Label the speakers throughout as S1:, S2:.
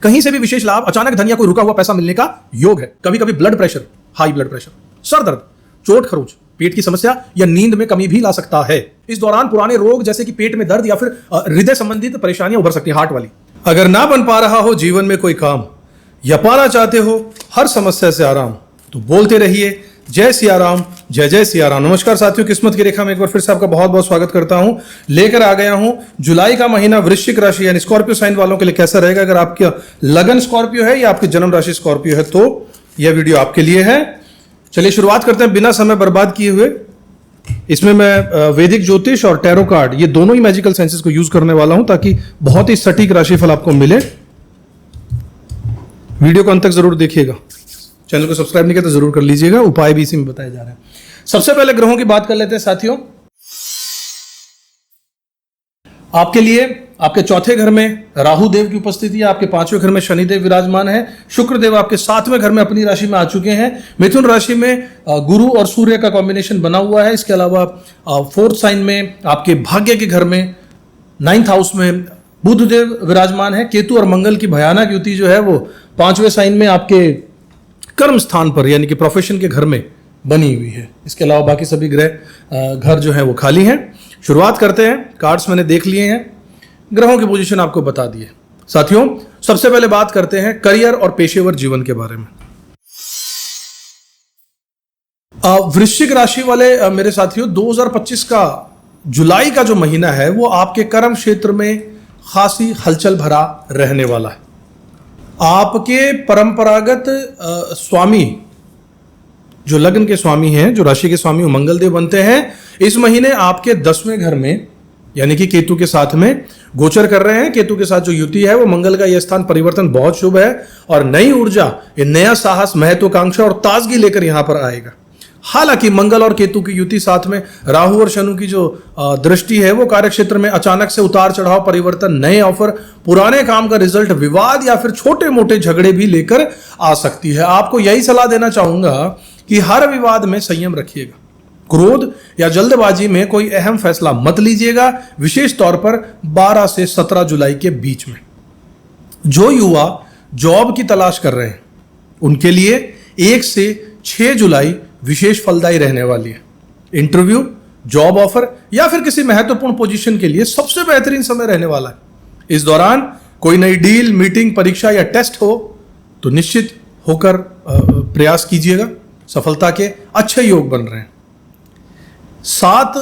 S1: कहीं से भी विशेष लाभ, अचानक धन या कोई रुका हुआ पैसा मिलने का योग है। कभी कभी blood pressure, high blood pressure, sir दर्द, चोट खरोच, पेट की समस्या या नींद में कमी भी ला सकता है। इस दौरान पुराने रोग जैसे कि पेट में दर्द या फिर हृदय संबंधित परेशानियां उभर सकती हैं, हार्ट वाली। अगर ना बन पा रहा हो जीवन में कोई काम या पाना चाहते हो हर समस्या से आराम, तो बोलते रहिए जय सिया राम, जय जय सिया राम। नमस्कार साथियों, किस्मत की रेखा में एक बार फिर से आपका बहुत बहुत स्वागत करता हूं। लेकर आ गया हूं जुलाई का महीना वृश्चिक राशि यानी स्कॉर्पियो साइन वालों के लिए कैसा रहेगा। अगर आपका लगन स्कॉर्पियो है या आपकी जन्म राशि स्कॉर्पियो है तो यह वीडियो आपके लिए है। चलिए शुरुआत करते हैं बिना समय बर्बाद किए हुए। इसमें मैं वैदिक ज्योतिष और टैरो कार्ड ये दोनों ही मैजिकल साइंसेस को यूज करने वाला हूं ताकि बहुत ही सटीक राशिफल आपको मिले। वीडियो को अंत तक जरूर देखिएगा। चैनल को सब्सक्राइब नहीं किया तो जरूर कर लीजिएगा। उपाय भी इसी में बताए जा रहे हैं। सबसे पहले ग्रहों की बात कर लेते हैं साथियों। आपके लिए आपके चौथे घर में राहु देव की उपस्थिति है, आपके पांचवें घर में शनिदेव विराजमान है, शुक्र देव आपके सातवें घर में अपनी राशि में आ चुके हैं। मिथुन राशि में गुरु और सूर्य का कॉम्बिनेशन बना हुआ है। इसके अलावा फोर्थ साइन में आपके भाग्य के घर में 9th हाउस में बुध देव विराजमान है। केतु और मंगल की भयानक युति जो है वो 5वें साइन में आपके कर्म स्थान पर यानी कि प्रोफेशन के घर में बनी हुई है। इसके अलावा बाकी सभी ग्रह घर जो है वो खाली हैं। शुरुआत करते हैं। कार्ड्स मैंने देख लिए हैं, ग्रहों की पोजीशन आपको बता दी है। साथियों सबसे पहले बात करते हैं करियर और पेशेवर जीवन के बारे में। वृश्चिक राशि वाले मेरे साथियों 2025 का जुलाई का जो महीना है वो आपके कर्म क्षेत्र में खासी हलचल भरा रहने वाला है। आपके परंपरागत स्वामी जो लग्न के स्वामी हैं, जो राशि के स्वामी मंगल देव बनते हैं, इस महीने आपके 10वें घर में यानी कि केतु के साथ में गोचर कर रहे हैं। केतु के साथ जो युति है वो मंगल का यह स्थान परिवर्तन बहुत शुभ है और नई ऊर्जा, नया साहस, महत्वाकांक्षा और ताजगी लेकर यहां पर आएगा। हालांकि मंगल और केतु की युति साथ में राहु और शनु की जो दृष्टि है वो कार्यक्षेत्र में अचानक से उतार चढ़ाव, परिवर्तन, नए ऑफर, पुराने काम का रिजल्ट, विवाद या फिर छोटे मोटे झगड़े भी लेकर आ सकती है। आपको यही सलाह देना चाहूंगा कि हर विवाद में संयम रखिएगा। क्रोध या जल्दबाजी में कोई अहम फैसला मत लीजिएगा, विशेष तौर पर 12 से 17 जुलाई के बीच में। जो युवा जॉब की तलाश कर रहे हैं उनके लिए 1 से 6 जुलाई विशेष फलदायी रहने वाली है। इंटरव्यू, जॉब ऑफर या फिर किसी महत्वपूर्ण पोजीशन के लिए सबसे बेहतरीन समय रहने वाला है। इस दौरान कोई नई डील, मीटिंग, परीक्षा या टेस्ट हो तो निश्चित होकर प्रयास कीजिएगा। सफलता के अच्छे योग बन रहे हैं। 7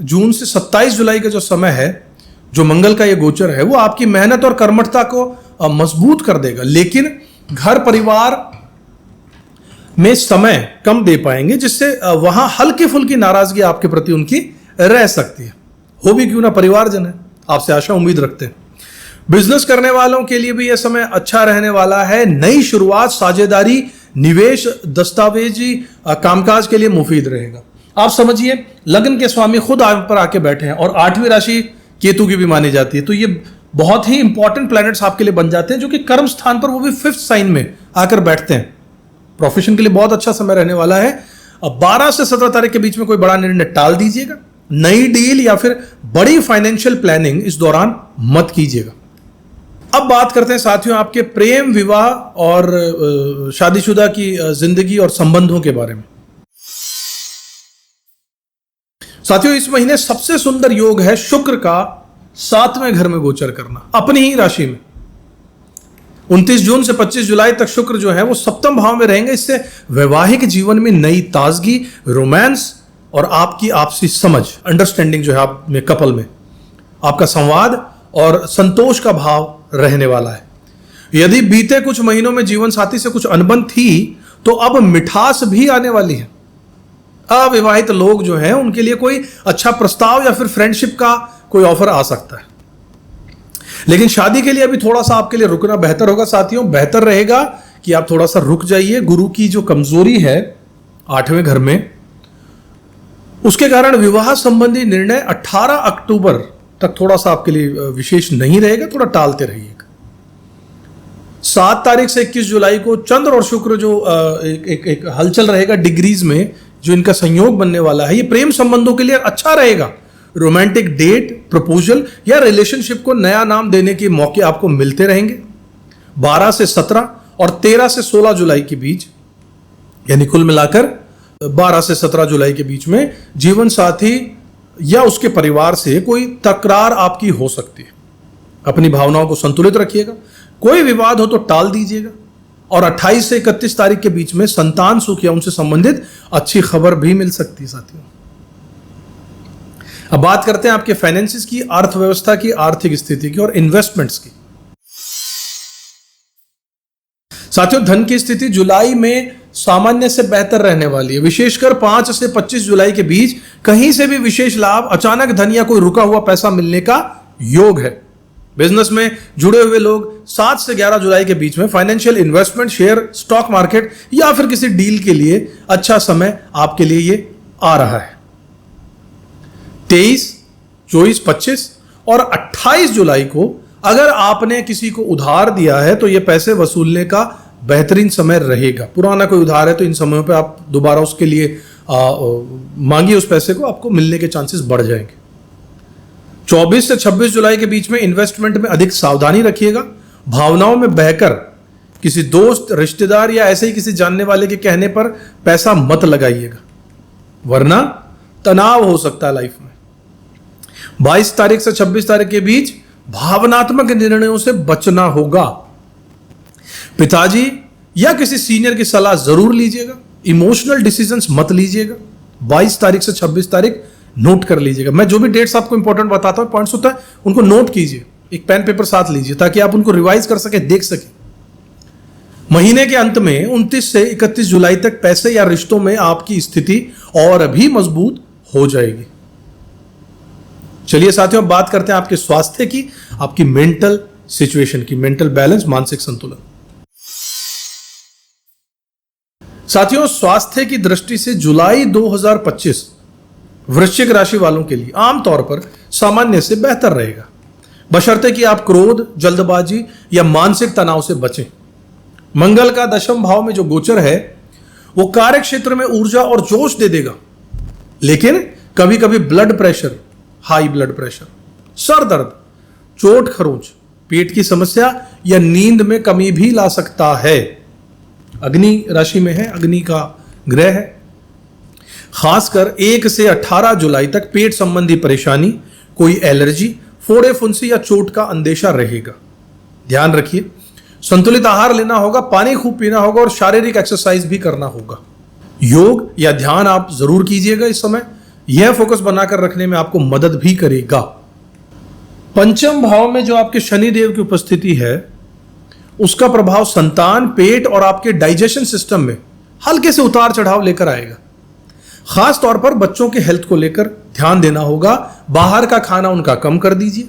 S1: जून से 27 जुलाई का जो समय है, जो मंगल का ये गोचर है, वो आपकी मेहनत और कर्मठता को मजबूत कर देगा, लेकिन घर परिवार में समय कम दे पाएंगे, जिससे वहां हल्की फुल्की नाराजगी आपके प्रति उनकी रह सकती है। हो भी क्यों ना परिवारजन है, आपसे आशा उम्मीद रखते हैं। बिजनेस करने वालों के लिए भी यह समय अच्छा रहने वाला है। नई शुरुआत, साझेदारी, निवेश, दस्तावेजी कामकाज के लिए मुफीद रहेगा। आप समझिए लग्न के स्वामी खुद आप पर आके बैठे हैं और 8वीं राशि केतु की भी मानी जाती है, तो ये बहुत ही इंपॉर्टेंट प्लैनेट्स आपके लिए बन जाते हैं, जो कि कर्म स्थान पर वो भी 5th साइन में आकर बैठते हैं। प्रोफेशन के लिए बहुत अच्छा समय रहने वाला है। अब 12 से 17 तारीख के बीच में कोई बड़ा निर्णय टाल दीजिएगा। नई डील या फिर बड़ी फाइनेंशियल प्लानिंग इस दौरान मत कीजिएगा। अब बात करते हैं साथियों आपके प्रेम, विवाह और शादीशुदा की जिंदगी और संबंधों के बारे में। साथियों इस महीने सबसे सुंदर योग है शुक्र का 7वें घर में गोचर करना, अपनी ही राशि में। 29 जून से 25 जुलाई तक शुक्र जो है वो 7वें भाव में रहेंगे। इससे वैवाहिक जीवन में नई ताजगी, रोमांस और आपकी आपसी समझ, अंडरस्टैंडिंग जो है आप में, कपल में आपका संवाद और संतोष का भाव रहने वाला है। यदि बीते कुछ महीनों में जीवन साथी से कुछ अनबन थी तो अब मिठास भी आने वाली है। अविवाहित लोग जो हैं उनके लिए कोई अच्छा प्रस्ताव या फिर फ्रेंडशिप का कोई ऑफर आ सकता है, लेकिन शादी के लिए अभी थोड़ा सा आपके लिए रुकना बेहतर होगा। साथियों बेहतर रहेगा कि आप थोड़ा सा रुक जाइए। गुरु की जो कमजोरी है 8वें घर में, उसके कारण विवाह संबंधी निर्णय 18 अक्टूबर तक थोड़ा सा आपके लिए विशेष नहीं रहेगा, थोड़ा टालते रहिएगा। 7 तारीख से 21 जुलाई को चंद्र और शुक्र जो एक हलचल रहेगा डिग्रीज में, जो इनका संयोग बनने वाला है, ये प्रेम संबंधों के लिए अच्छा रहेगा। रोमांटिक डेट, प्रपोजल या रिलेशनशिप को नया नाम देने के मौके आपको मिलते रहेंगे। 12 से 17 और 13 से 16 जुलाई के बीच, यानी कुल मिलाकर 12 से 17 जुलाई के बीच में जीवन साथी या उसके परिवार से कोई तकरार आपकी हो सकती है। अपनी भावनाओं को संतुलित रखिएगा, कोई विवाद हो तो टाल दीजिएगा। और 28 से 31 तारीख के बीच में संतान सुख या उनसे संबंधित अच्छी खबर भी मिल सकती है साथियों। अब बात करते हैं आपके फाइनेंसिस की, अर्थव्यवस्था की, आर्थिक स्थिति की और इन्वेस्टमेंट्स की। साथियों, धन की स्थिति जुलाई में सामान्य से बेहतर रहने वाली है। विशेषकर 5 से 25 जुलाई के बीच कहीं से भी विशेष लाभ, अचानक धन या कोई रुका हुआ पैसा मिलने का योग है। बिजनेस में जुड़े हुए लोग 7 से 11 जुलाई के बीच में financial, investment, share, stock market या फिर किसी डील के लिए अच्छा समय आपके लिए ये आ रहा है। 23, 24, 25 और 28 जुलाई को अगर आपने किसी को उधार दिया है तो यह पैसे वसूलने का बेहतरीन समय रहेगा। पुराना कोई उधार है तो इन समयों पे आप दोबारा उसके लिए मांगिए उस पैसे को, आपको मिलने के चांसेस बढ़ जाएंगे। 24 से 26 जुलाई के बीच में इन्वेस्टमेंट में अधिक सावधानी रखिएगा। भावनाओं में बहकर किसी दोस्त, रिश्तेदार या ऐसे ही किसी जानने वाले के कहने पर पैसा मत लगाइएगा, वरना तनाव हो सकता है लाइफ में। 22 तारीख से 26 तारीख के बीच भावनात्मक निर्णयों से बचना होगा। पिताजी या किसी सीनियर की सलाह जरूर लीजिएगा, इमोशनल डिसीजंस मत लीजिएगा। 22 तारीख से 26 तारीख नोट कर लीजिएगा। मैं जो भी डेट्स आपको इंपॉर्टेंट बताता हूं, पॉइंट्स होता है, उनको नोट कीजिए, एक पेन पेपर साथ लीजिए ताकि आप उनको रिवाइज कर सके, देख सके। महीने के अंत में 29 से 31 जुलाई तक पैसे या रिश्तों में आपकी स्थिति और भी मजबूत हो जाएगी। चलिए साथियों, बात करते हैं आपके स्वास्थ्य की, आपकी मेंटल सिचुएशन की, मेंटल बैलेंस, मानसिक संतुलन। साथियों, स्वास्थ्य की दृष्टि से जुलाई 2025 वृश्चिक राशि वालों के लिए आमतौर पर सामान्य से बेहतर रहेगा, बशर्ते कि आप क्रोध, जल्दबाजी या मानसिक तनाव से बचें। मंगल का 10वें भाव में जो गोचर है वो कार्य क्षेत्र में ऊर्जा और जोश दे देगा, लेकिन कभी कभी blood pressure, high blood pressure, sir दर्द, चोट खरोंच, पेट की समस्या या नींद में कमी भी ला सकता है। अग्नि राशि में है, अग्नि का ग्रह है। खासकर 1 से 18 जुलाई तक पेट संबंधी परेशानी, कोई एलर्जी, फोड़े फुंसी या चोट का अंदेशा रहेगा। ध्यान रखिए, संतुलित आहार लेना होगा, पानी खूब पीना होगा और शारीरिक एक्सरसाइज भी करना होगा। योग या ध्यान आप जरूर कीजिएगा इस समय, यह फोकस बनाकर रखने में आपको मदद भी करेगा। पंचम भाव में जो आपके शनि देव की उपस्थिति है उसका प्रभाव संतान, पेट और आपके डाइजेशन सिस्टम में हल्के से उतार चढ़ाव लेकर आएगा। खास तौर पर बच्चों के हेल्थ को लेकर ध्यान देना होगा। बाहर का खाना उनका कम कर दीजिए,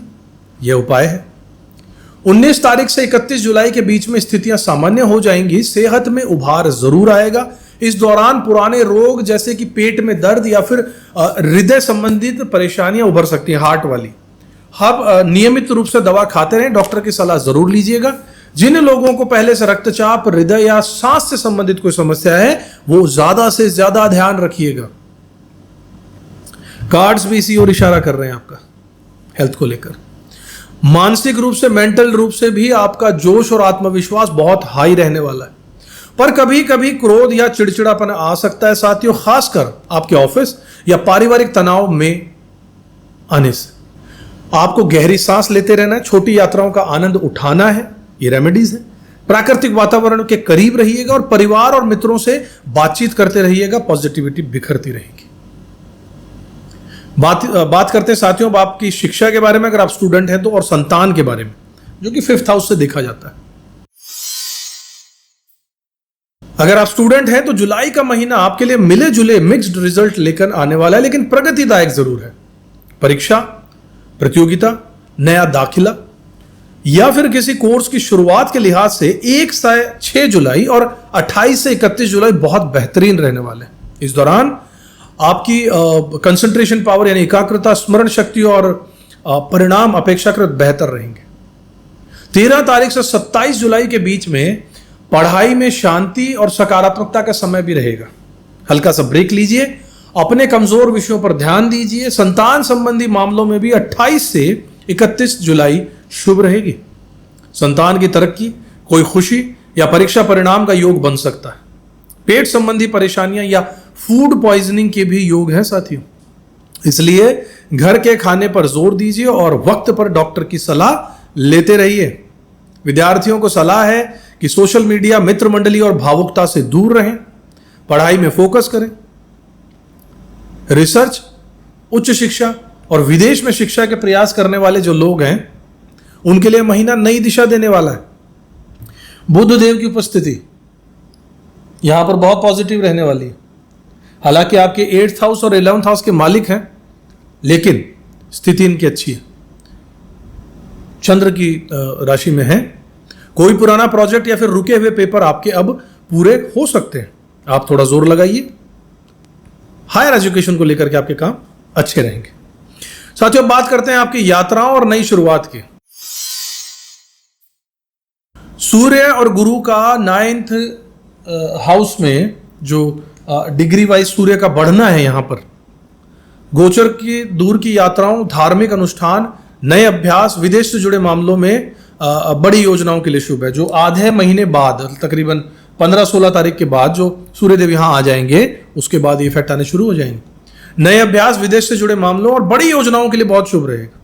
S1: यह उपाय है। 19 तारीख से 31 जुलाई के बीच में स्थितियां सामान्य हो जाएंगी। सेहत में उभार जरूर आएगा। इस दौरान पुराने रोग जैसे कि पेट में दर्द या फिर हृदय संबंधित परेशानियां उभर सकती हैं, हार्ट वाली। आप नियमित रूप से दवा खाते रहें, डॉक्टर की सलाह जरूर लीजिएगा। जिन लोगों को पहले से रक्तचाप, हृदय या सांस से संबंधित कोई समस्या है वो ज्यादा से ज्यादा ध्यान रखिएगा। कार्ड्स भी इसी ओर इशारा कर रहे हैं आपका हेल्थ को लेकर। मानसिक रूप से, मेंटल रूप से भी आपका जोश और आत्मविश्वास बहुत हाई रहने वाला है, पर कभी कभी क्रोध या चिड़चिड़ापन आ सकता है साथियों, खासकर आपके ऑफिस या पारिवारिक तनाव में आने से। आपको गहरी सांस लेते रहना है, छोटी यात्राओं का आनंद उठाना है, ये रेमेडीज है। प्राकृतिक वातावरण के करीब रहिएगा और परिवार और मित्रों से बातचीत करते रहिएगा, पॉजिटिविटी बिखरती रहेगी। बात करते हैं साथियों आपकी शिक्षा के बारे में, अगर आप स्टूडेंट हैं तो, और संतान के बारे में, जो कि 5th हाउस से देखा जाता है। अगर आप स्टूडेंट हैं तो जुलाई का महीना आपके लिए मिले जुले मिक्स्ड रिजल्ट लेकर आने वाला है, लेकिन प्रगतिदायक जरूर है। परीक्षा, प्रतियोगिता, नया दाखिला या फिर किसी कोर्स की शुरुआत के लिहाज से 1 से 6 जुलाई और 28 से 31 जुलाई बहुत बेहतरीन रहने वाले हैं। इस दौरान आपकी कंसंट्रेशन पावर यानी एकाग्रता, स्मरण शक्ति और परिणाम अपेक्षाकृत बेहतर रहेंगे। 13 तारीख से 27 जुलाई के बीच में पढ़ाई में शांति और सकारात्मकता का समय भी रहेगा। हल्का सा ब्रेक लीजिए, अपने कमजोर विषयों पर ध्यान दीजिए। संतान संबंधी मामलों में भी 28 से 31 जुलाई शुभ रहेगी। संतान की तरक्की, कोई खुशी या परीक्षा परिणाम का योग बन सकता है। पेट संबंधी परेशानियां या फूड पॉइजनिंग के भी योग हैं साथियों। इसलिए घर के खाने पर जोर दीजिए और वक्त पर डॉक्टर की सलाह लेते रहिए। विद्यार्थियों को सलाह है कि सोशल मीडिया, मित्र मंडली और भावुकता से दूर रहें, पढ़ाई में फोकस करें। रिसर्च, उच्च शिक्षा और विदेश में शिक्षा के प्रयास करने वाले जो लोग हैं उनके लिए महीना नई दिशा देने वाला है। बुध देव की उपस्थिति यहां पर बहुत पॉजिटिव रहने वाली है। हालांकि आपके 8th हाउस और 11th हाउस के मालिक हैं, लेकिन स्थिति इनकी अच्छी है। चंद्र की राशि में है। कोई पुराना प्रोजेक्ट या फिर रुके हुए पेपर आपके अब पूरे हो सकते हैं। आप थोड़ा जोर लगाइए। हायर एजुकेशन को लेकर के आपके काम अच्छे रहेंगे। साथियों, बात करते हैं आपकी यात्राओं और नई शुरुआत की। सूर्य और गुरु का 9th हाउस में जो डिग्री वाइज सूर्य का बढ़ना है, यहां पर गोचर की दूर की यात्राओं, धार्मिक अनुष्ठान, नए अभ्यास, विदेश से जुड़े मामलों में बड़ी योजनाओं के लिए शुभ है। जो आधे महीने बाद, तकरीबन 15-16 तारीख के बाद जो सूर्यदेव यहां आ जाएंगे, उसके बाद ये इफेक्ट आने शुरू हो जाएंगे। नए अभ्यास, विदेश से जुड़े मामलों और बड़ी योजनाओं के लिए बहुत शुभ रहेगा।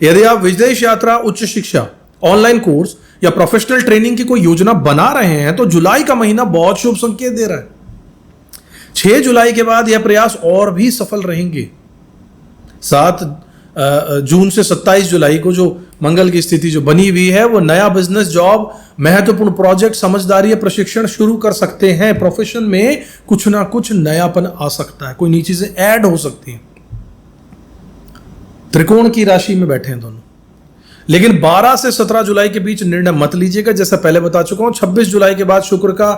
S1: यदि आप विदेश यात्रा, उच्च शिक्षा, ऑनलाइन कोर्स या प्रोफेशनल ट्रेनिंग की कोई योजना बना रहे हैं तो जुलाई का महीना बहुत शुभ संकेत दे रहा है। 6 जुलाई के बाद यह प्रयास और भी सफल रहेंगे। 7 जून से 27 जुलाई को जो मंगल की स्थिति जो बनी हुई है, वो नया बिजनेस, जॉब, महत्वपूर्ण प्रोजेक्ट, समझदारी या प्रशिक्षण शुरू कर सकते हैं। प्रोफेशन में कुछ ना कुछ नयापन आ सकता है, कोई नई चीजें ऐड हो सकती हैं। त्रिकोण की राशि में बैठे हैं दोनों, लेकिन 12 से 17 जुलाई के बीच निर्णय मत लीजिएगा। जैसा पहले बता चुका हूं, 26 जुलाई के बाद शुक्र का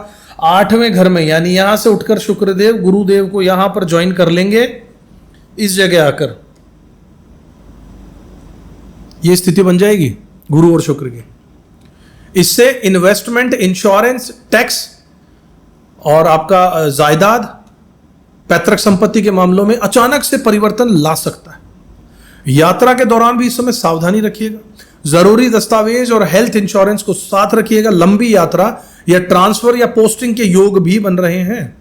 S1: 8वें घर में, यानी यहां से उठकर शुक्रदेव गुरुदेव को यहां पर ज्वाइन कर लेंगे। इस जगह आकर यह स्थिति बन जाएगी गुरु और शुक्र की। इससे इन्वेस्टमेंट, इंश्योरेंस, टैक्स और आपका जायदाद, पैतृक संपत्ति के मामलों में अचानक से परिवर्तन ला सकता है। यात्रा के दौरान भी इस समय सावधानी रखिएगा। जरूरी दस्तावेज और हेल्थ इंश्योरेंस को साथ रखिएगा। लंबी यात्रा या ट्रांसफर या पोस्टिंग के योग भी बन रहे हैं।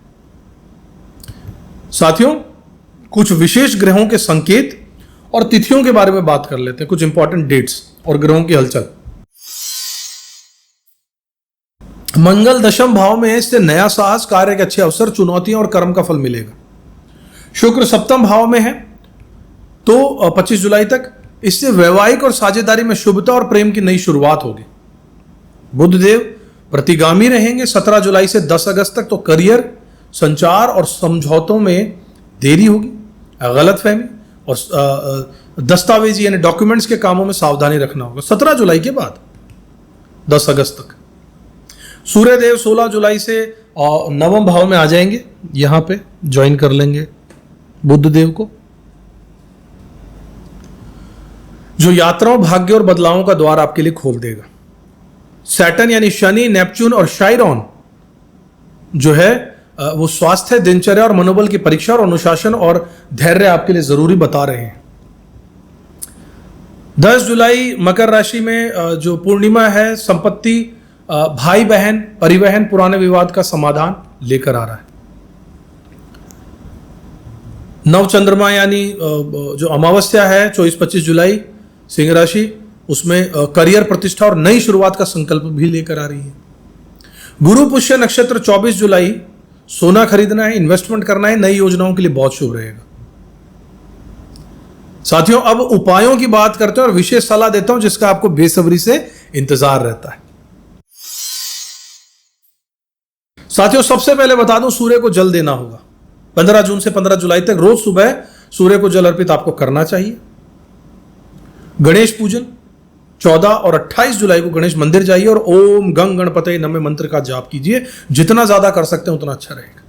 S1: साथियों, कुछ विशेष ग्रहों के संकेत और तिथियों के बारे में बात कर लेते हैं, कुछ इंपॉर्टेंट डेट्स और ग्रहों की हलचल। मंगल 10वें भाव में है, इससे नया साहस, कार्य के अच्छे अवसर, चुनौतियां और कर्म का फल मिलेगा। शुक्र 7वें भाव में है तो 25 जुलाई तक, इससे वैवाहिक और साझेदारी में शुभता और प्रेम की नई शुरुआत होगी। बुधदेव प्रतिगामी रहेंगे 17 जुलाई से 10 अगस्त तक, तो करियर, संचार और समझौतों में देरी होगी, गलतफहमी और दस्तावेज यानी डॉक्यूमेंट्स के कामों में सावधानी रखना होगा। 17 जुलाई के बाद 10 अगस्त तक। सूर्यदेव 16 जुलाई से 9वें भाव में आ जाएंगे, यहां पे ज्वाइन कर लेंगे बुधदेव को, जो यात्राओं, भाग्य और बदलावों का द्वार आपके लिए खोल देगा। सैटर्न यानी शनि, नेपच्यून और शाइरॉन जो है वो स्वास्थ्य, दिनचर्या और मनोबल की परीक्षा और अनुशासन और धैर्य आपके लिए जरूरी बता रहे हैं। 10 जुलाई मकर राशि में जो पूर्णिमा है, संपत्ति, भाई बहन, परिवहन, पुराने विवाद का समाधान लेकर आ रहा है। नव चंद्रमा यानी जो अमावस्या है 24-25 जुलाई सिंह राशि, उसमें करियर, प्रतिष्ठा और नई शुरुआत का संकल्प भी लेकर आ रही है। गुरु पुष्य नक्षत्र 24 जुलाई, सोना खरीदना है, इन्वेस्टमेंट करना है, नई योजनाओं के लिए बहुत शुभ रहेगा। साथियों, अब उपायों की बात करते हैं और विशेष सलाह देता हूं जिसका आपको बेसब्री से इंतजार रहता है। साथियों, सबसे पहले बता दूं, सूर्य को जल देना होगा। 15 जून से 15 जुलाई तक रोज सुबह सूर्य को जल अर्पित आपको करना चाहिए। गणेश पूजन 14 और 28 जुलाई को गणेश मंदिर जाइए और ओम गंग गणपतये नमः मंत्र का जाप कीजिए। जितना ज्यादा कर सकते हैं उतना अच्छा रहेगा।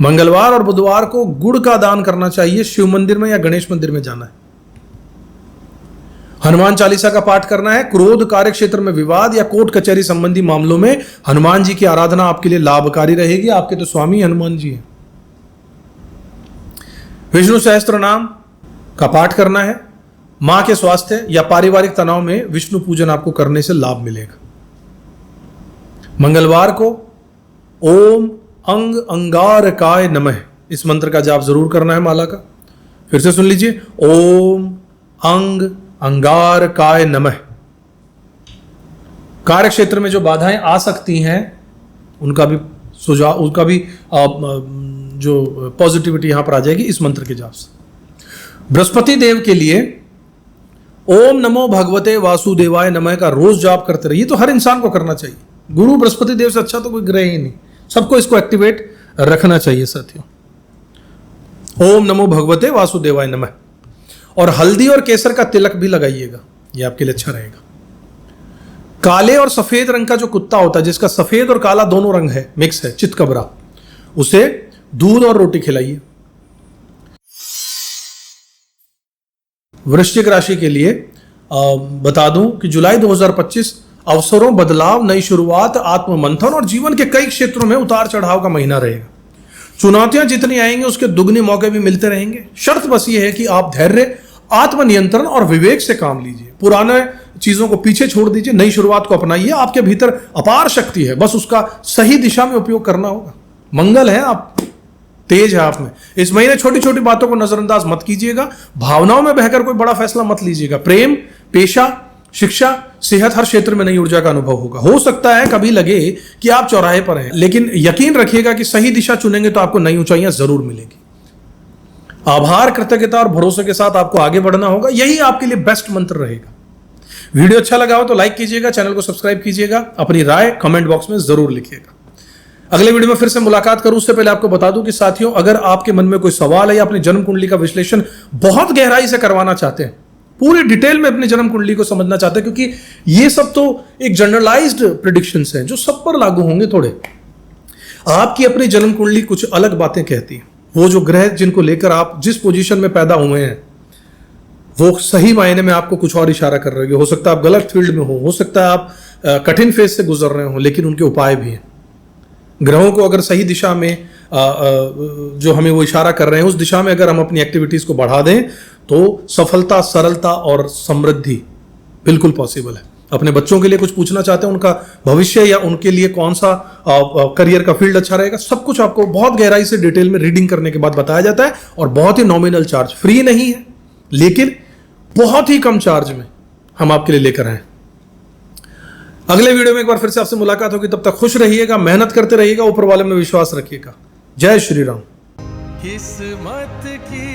S1: मंगलवार और बुधवार को गुड़ का दान करना चाहिए। शिव मंदिर में या गणेश मंदिर में जाना है। हनुमान चालीसा का पाठ करना है। क्रोध, कार्य क्षेत्र में विवाद या कोर्ट कचहरी संबंधी मामलों में हनुमान जी की आराधना आपके लिए लाभकारी रहेगी। आपके तो स्वामी हनुमान जी हैं। विष्णु सहस्त्र नाम का पाठ करना है। मां के स्वास्थ्य या पारिवारिक तनाव में विष्णु पूजन आपको करने से लाभ मिलेगा। मंगलवार को ओम अंग अंगारकाय नमः इस मंत्र का जाप जरूर करना है माला का। फिर से सुन लीजिए, ओम अंग अंगारकाय नमः। कार्य क्षेत्र में जो बाधाएं आ सकती हैं उनका भी सुझाव, उनका भी जो पॉजिटिविटी यहां पर आ जाएगी इस मंत्र के जाप से। बृहस्पति देव के लिए ओम नमो भगवते वासुदेवाय नमः का रोज जाप करते रहिए। तो हर इंसान को करना चाहिए। गुरु बृहस्पति देव से अच्छा तो कोई ग्रह ही नहीं, सबको इसको एक्टिवेट रखना चाहिए साथियों। ओम नमो भगवते वासुदेवाय नमः। और हल्दी और केसर का तिलक भी लगाइएगा, यह आपके लिए अच्छा रहेगा। काले और सफेद रंग का जो कुत्ता होता है, जिसका सफेद और काला दोनों रंग है, मिक्स है, चितकबरा, उसे दूध और रोटी खिलाइए। वृश्चिक राशि के लिए बता दूं कि जुलाई 2025 अवसरों, बदलाव, नई शुरुआत, आत्ममंथन और जीवन के कई क्षेत्रों में उतार चढ़ाव का महीना रहेगा। चुनौतियां जितनी आएंगी उसके दुगने मौके भी मिलते रहेंगे। शर्त बस ये है कि आप धैर्य, आत्मनियंत्रण और विवेक से काम लीजिए। पुराने चीजों को पीछे छोड़ दीजिए, नई शुरुआत को अपनाइए। आपके भीतर अपार शक्ति है, बस उसका सही दिशा में उपयोग करना होगा। मंगल है, आप तेज है आप में। इस महीने छोटी छोटी बातों को नजरअंदाज मत कीजिएगा। भावनाओं में बहकर कोई बड़ा फैसला मत लीजिएगा। प्रेम, पेशा, शिक्षा, सेहत, हर क्षेत्र में नई ऊर्जा का अनुभव होगा। हो सकता है कभी लगे कि आप चौराहे पर हैं, लेकिन यकीन रखिएगा कि सही दिशा चुनेंगे तो आपको नई ऊंचाइयां जरूर मिलेगी। आभार, कृतज्ञता और भरोसे के साथ आपको आगे बढ़ना होगा। यही आपके लिए बेस्ट मंत्र रहेगा। वीडियो अच्छा लगा हो तो लाइक कीजिएगा, चैनल को सब्सक्राइब कीजिएगा, अपनी राय कमेंट बॉक्स में जरूर लिखिएगा। अगले वीडियो में फिर से मुलाकात करूं उससे पहले आपको बता दूं कि साथियों, अगर आपके मन में कोई सवाल है या अपनी जन्म कुंडली का विश्लेषण बहुत गहराई से करवाना चाहते हैं, पूरी डिटेल में अपनी जन्म कुंडली को समझना चाहते हैं, क्योंकि ये सब तो एक जनरलाइज्ड प्रेडिक्शंस हैं जो सब पर लागू होंगे। थोड़े आपकी अपनी जन्म कुंडली कुछ अलग बातें कहती है। वो जो ग्रह जिनको लेकर आप जिस पोजीशन में पैदा हुए हैं वो सही मायने में आपको कुछ और इशारा कर रहे हो सकता है आप गलत फील्ड में हो सकता है आप कठिन फेज से गुजर रहे हो, लेकिन उनके उपाय भी हैं। ग्रहों को अगर सही दिशा में जो हमें वो इशारा कर रहे हैं उस दिशा में अगर हम अपनी एक्टिविटीज को बढ़ा दें तो सफलता, सरलता और समृद्धि बिल्कुल पॉसिबल है। अपने बच्चों के लिए कुछ पूछना चाहते हैं, उनका भविष्य या उनके लिए कौन सा करियर का फील्ड अच्छा रहेगा, सब कुछ आपको बहुत गहराई से डिटेल में रीडिंग करने के बाद बताया जाता है। और बहुत ही नॉमिनल चार्ज, फ्री नहीं है, लेकिन बहुत ही कम चार्ज में हम आपके लिए लेकर आए। अगले वीडियो में एक बार फिर से आपसे मुलाकात होगी। तब तक खुश रहिएगा, मेहनत करते रहिएगा, ऊपर वाले में विश्वास रखिएगा। जय श्री राम।
S2: किस्मत की